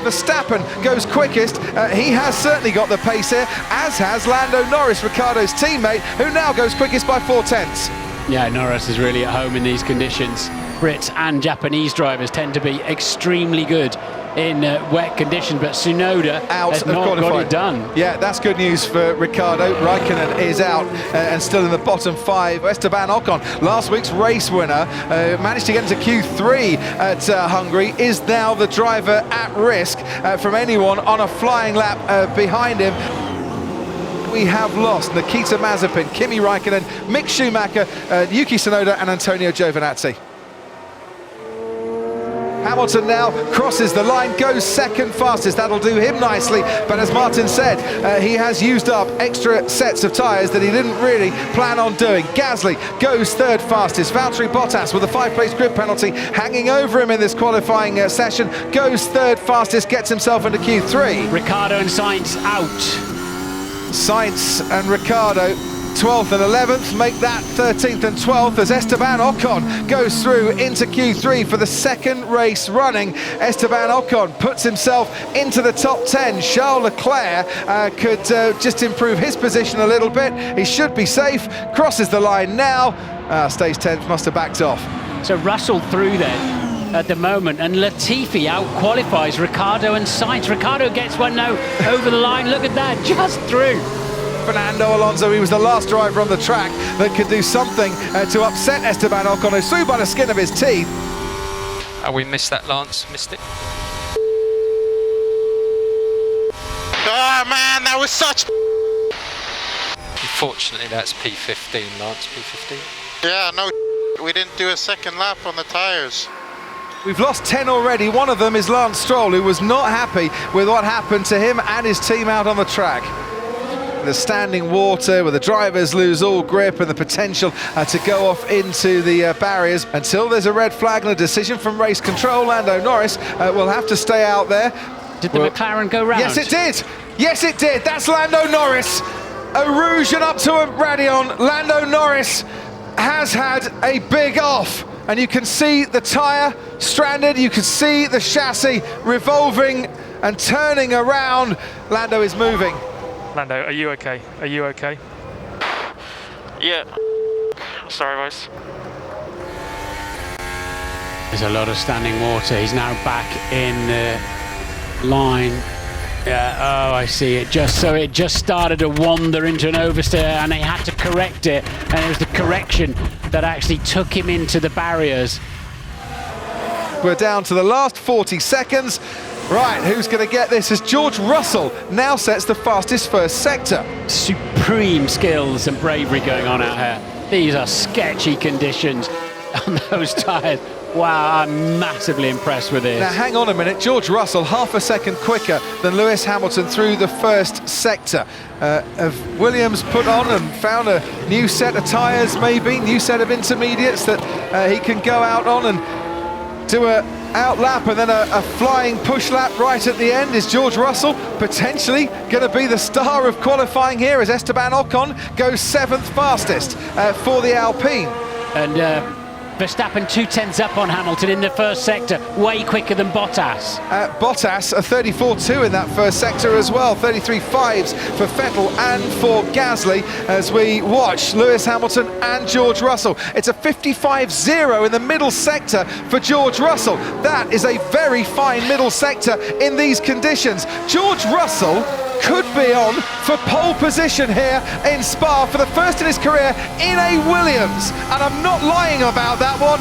Verstappen goes quickest. He has certainly got the pace here, as has Lando Norris, Ricciardo's teammate, who now goes quickest by 0.4. Yeah, Norris is really at home in these conditions. Brits and Japanese drivers tend to be extremely good in wet conditions, but Tsunoda has not got it done. Yeah, that's good news for Ricciardo. Raikkonen is out and still in the bottom 5. Esteban Ocon, last week's race winner, managed to get into Q3 at Hungary, is now the driver at risk from anyone on a flying lap behind him. We have lost Nikita Mazepin, Kimi Raikkonen, Mick Schumacher, Yuki Tsunoda and Antonio Giovinazzi. Hamilton now crosses the line, goes second fastest. That'll do him nicely, but as Martin said, he has used up extra sets of tyres that he didn't really plan on doing. Gasly goes third fastest. Valtteri Bottas, with a 5-place grid penalty hanging over him in this qualifying session, goes third fastest, gets himself into Q3. Ricciardo and Sainz out. Sainz and Ricciardo 12th and 11th make that 13th and 12th as Esteban Ocon goes through into Q3 for the second race running. Esteban Ocon puts himself into the top 10. Charles Leclerc could just improve his position a little bit. He should be safe, crosses the line now, stays 10th, must have backed off. So Russell through then at the moment, and Latifi out-qualifies Ricciardo and Sainz. Ricciardo gets one now over the line, look at that, just through. Fernando Alonso, he was the last driver on the track that could do something to upset Esteban Ocon, who's through by the skin of his teeth. Oh, we missed that, Lance, missed it. Oh man, that was such... Unfortunately, that's P15, Lance, P15. Yeah, no, we didn't do a second lap on the tyres. We've lost 10 already. One of them is Lance Stroll, who was not happy with what happened to him and his team out on the track. The standing water where the drivers lose all grip and the potential to go off into the barriers. Until there's a red flag and a decision from race control, Lando Norris will have to stay out there. Did the McLaren go round? Yes, it did. Yes, it did. That's Lando Norris. A rouge and up to a Radion. Lando Norris has had a big off. And you can see the tyre stranded. You can see the chassis revolving and turning around. Lando is moving. Lando, are you okay? Are you okay? Yeah. Sorry, boys. There's a lot of standing water. He's now back in the line. Oh, I see it. It just started to wander into an oversteer, and they had to correct it. And it was the correction that actually took him into the barriers. We're down to the last 40 seconds. Right, who's going to get this as George Russell now sets the fastest first sector. Supreme skills and bravery going on out here. These are sketchy conditions on those tyres. Wow, I'm massively impressed with this. Now hang on a minute, George Russell half a second quicker than Lewis Hamilton through the first sector. Have Williams put on and found a new set of tyres, maybe, new set of intermediates that he can go out on and do a out lap and then a flying push lap right at the end? Is George Russell potentially going to be the star of qualifying here as Esteban Ocon goes 7th fastest for the Alpine? And Verstappen 2/10 up on Hamilton in the first sector, way quicker than Bottas. Bottas a 34.2 in that first sector as well, 33.5s for Vettel and for Gasly as we watch Lewis Hamilton and George Russell. It's a 55.0 in the middle sector for George Russell. That is a very fine middle sector in these conditions. George Russell could be on for pole position here in Spa for the first in his career in a Williams, and I'm not lying about that one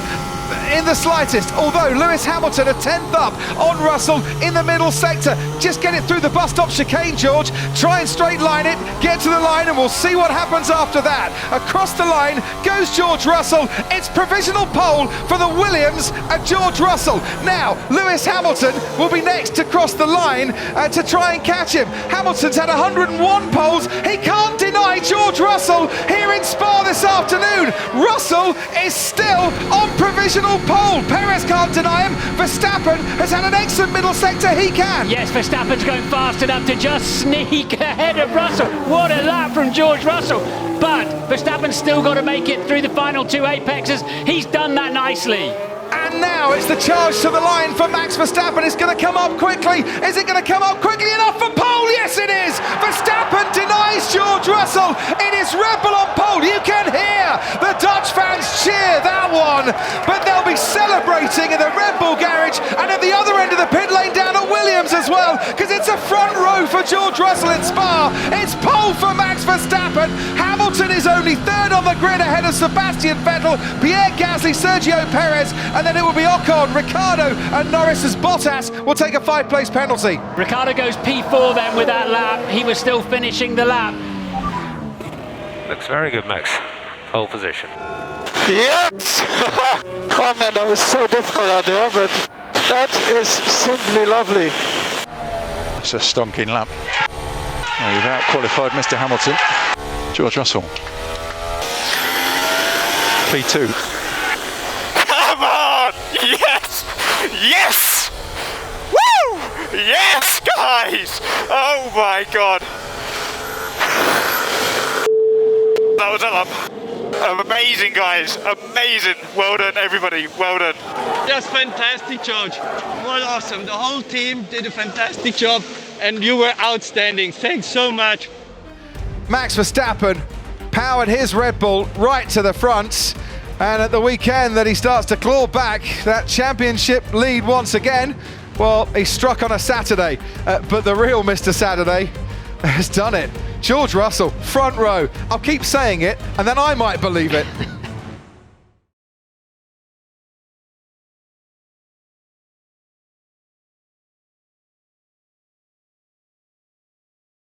in the slightest, although Lewis Hamilton a 10th up on Russell in the middle sector. Just get it through the bus stop chicane, George. Try and straight line it, get to the line, and we'll see what happens after that. Across the line goes George Russell. It's provisional pole for the Williams and George Russell. Now, Lewis Hamilton will be next to cross the line to try and catch him. Hamilton's had 101 poles. He can't deny George Russell here in Spa this afternoon. Russell is still on provisional pole. Perez can't deny him. Verstappen has had an excellent middle sector. He can. Yes, Verstappen's going fast enough to just sneak ahead of Russell. What a lap from George Russell. But Verstappen's still got to make it through the final two apexes. He's done that nicely. And now it's the charge to the line for Max Verstappen is going to come up quickly. Is it going to come up quickly enough for pole? Yes, it is. Verstappen denies George Russell. It is Red Bull on pole. You can hear the Dutch fans cheer that one, but they'll be celebrating in the Red Bull garage and at the other end of the pit lane down at Williams as well, because it's a front row for George Russell in Spa. It's pole for Max Verstappen. Hamilton is only third on the grid ahead of Sebastian Vettel, Pierre Gasly, Sergio Perez, and then it will be Ocon, Ricciardo and Norris as Bottas will take a 5-place penalty. Ricciardo goes P4 then with that lap. He was still finishing the lap. Looks very good, Max. Pole position. Yes! Oh man, that was so difficult out there, but that is simply lovely. It's a stonking lap. Well, you've out-qualified Mr. Hamilton. George Russell. P2. Come on! Yes! Yes! Woo! Yes, guys! Oh my god! That was a lap. Amazing, guys. Amazing. Well done, everybody. Well done. Just fantastic, George. Well, awesome. The whole team did a fantastic job and you were outstanding. Thanks so much. Max Verstappen powered his Red Bull right to the front, and at the weekend that he starts to claw back that championship lead once again. Well, he struck on a Saturday, but the real Mr. Saturday has done it. George Russell, front row. I'll keep saying it, and then I might believe it.